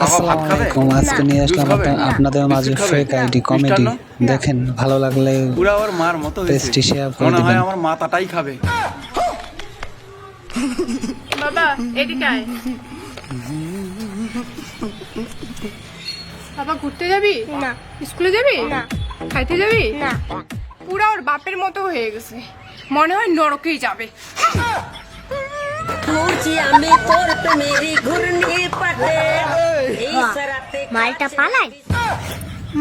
আসসালামু আলাইকুম। আজকে নিয়ে আসলাম আপনাদের মাঝে ফেক আইডি কমেডি। দেখেন, ভালো লাগলে পুরা ওর মার মতো পেজটি শেয়ার করে মনে হয় দিবেন। আমার মাথাটাই খাবে। বাবা এদিকে আয়। বাবা ঘুরতে যাবি না। স্কুলে যাবি না। খাইতে যাবি না। পুরা ওর বাপের মতো হয়ে গেছে, মনে হয় নরকেই যাবে। মালটা পালাই।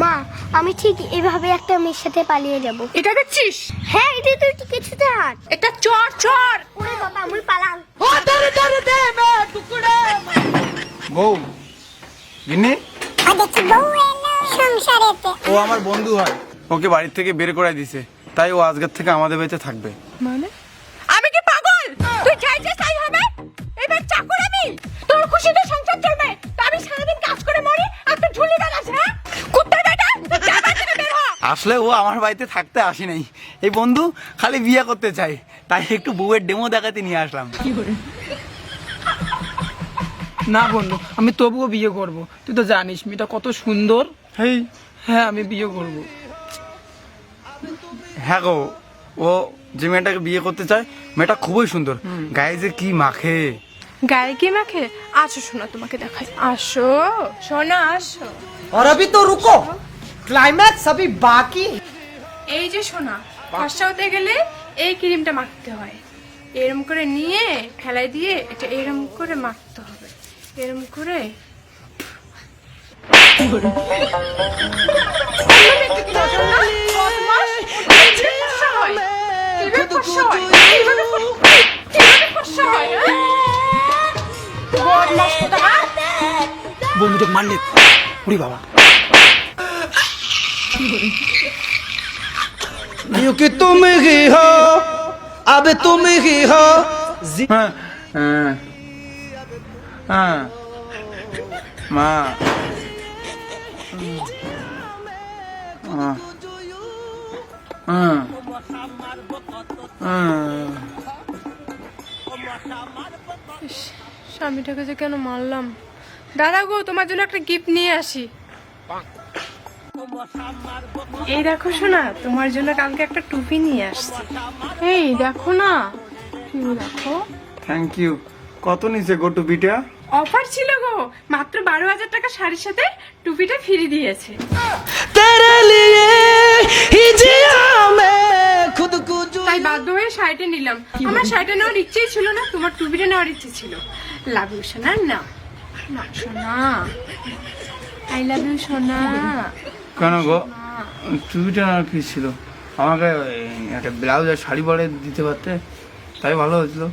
মা, আমি ঠিক এভাবে একটা মেয়ের সাথে পালিয়ে যাব। এটা দেখছিস? হ্যাঁ, এটা তো একটু কিছুতে হাত। এটা চর চর। ওরে বাবা, আমি পালাম। বউ গিন্নি, সংসারেতে ও আমার বন্ধু হয়, ওকে বাড়ির থেকে বের করে দিছে, তাই ও আজকের থেকে আমাদের বাড়িতে থাকবে। মানে আমি কি পাগল? তুই যাই যে তাই হবে? এবার চাকর আমি, তোর খুশিতে সংসার চলবে। তা আমি সারাদিন কাজ করে মরি আর তুই ঝুলি বেড়াস? হ্যাঁ কুত্তা বেটা, যা বাড়ি থেকে বের হ। আসলে ও আমার বাড়িতে থাকতে আসি নাই, এই বন্ধু খালি বিয়ে করতে চাই, তাই একটু বউয়ের ডেমো দেখাতে নিয়ে আসলাম। না বন্ধু, আমি তবুও বিয়ে করব। তুই তো জানিস মেয়েটা কত সুন্দর। হেই, হ্যাঁ, আমি বিয়ে করব। হ্যাঁ গো, ও যে মেয়েটাকে বিয়ে করতে চায় মেয়েটা খুবই সুন্দর, গায়ে যে কি মাখে। গায়ে কি মাখে? আসো শোনা, তোমাকে দেখাই। আসো সোনা, আসো। और अभी तो रुको, क्लाइमैक्स अभी बाकी। এই যে সোনা, ফর্সা হতে গেলে এই ক্রিমটা মাখতে হয়। এরম করে নিয়ে ফেলাই দিয়ে এটা এরম করে মাখতে হবে, এরম করে। বন্ধুটা মারলে উড়ি বাবা। क्योंकि तुम ही हो, अब तुम ही हो। হ্যাঁ হ্যাঁ হ্যাঁ মা, স্বামীটাকে যে কেন মারলাম। দাদা গো, তোমার জন্য একটা গিফট নিয়ে আসি। এই দেখো শোনা, তোমার জন্য কালকে একটা টুপি নিয়ে আসছি। এই দেখো না, কি দেখো। Thank you. কত নিচে গো টুপিটা? অফার ছিল গো, মাত্র 12,000 টাকা শাড়ির সাথে টুপিটা ফ্রি দিয়েছে। तेरे लिए ही जिया मैं खुद को जो। তাই বাধ্য হয়ে শাড়িটা নিলাম। আমার শাড়িটা নেওয়ার ইচ্ছেই ছিল না, তোমার টুপিটা নেওয়ার ইচ্ছে ছিল। লাভ ইউ সোনা। না না সোনা, আই লাভ ইউ সোনা। কেন গো, টুপিটা আর কি ছিল? আমাকে একটা ব্লাউজ আর শাড়ি পরে দিতে পারতে, তাই ভালো হয়েছিল।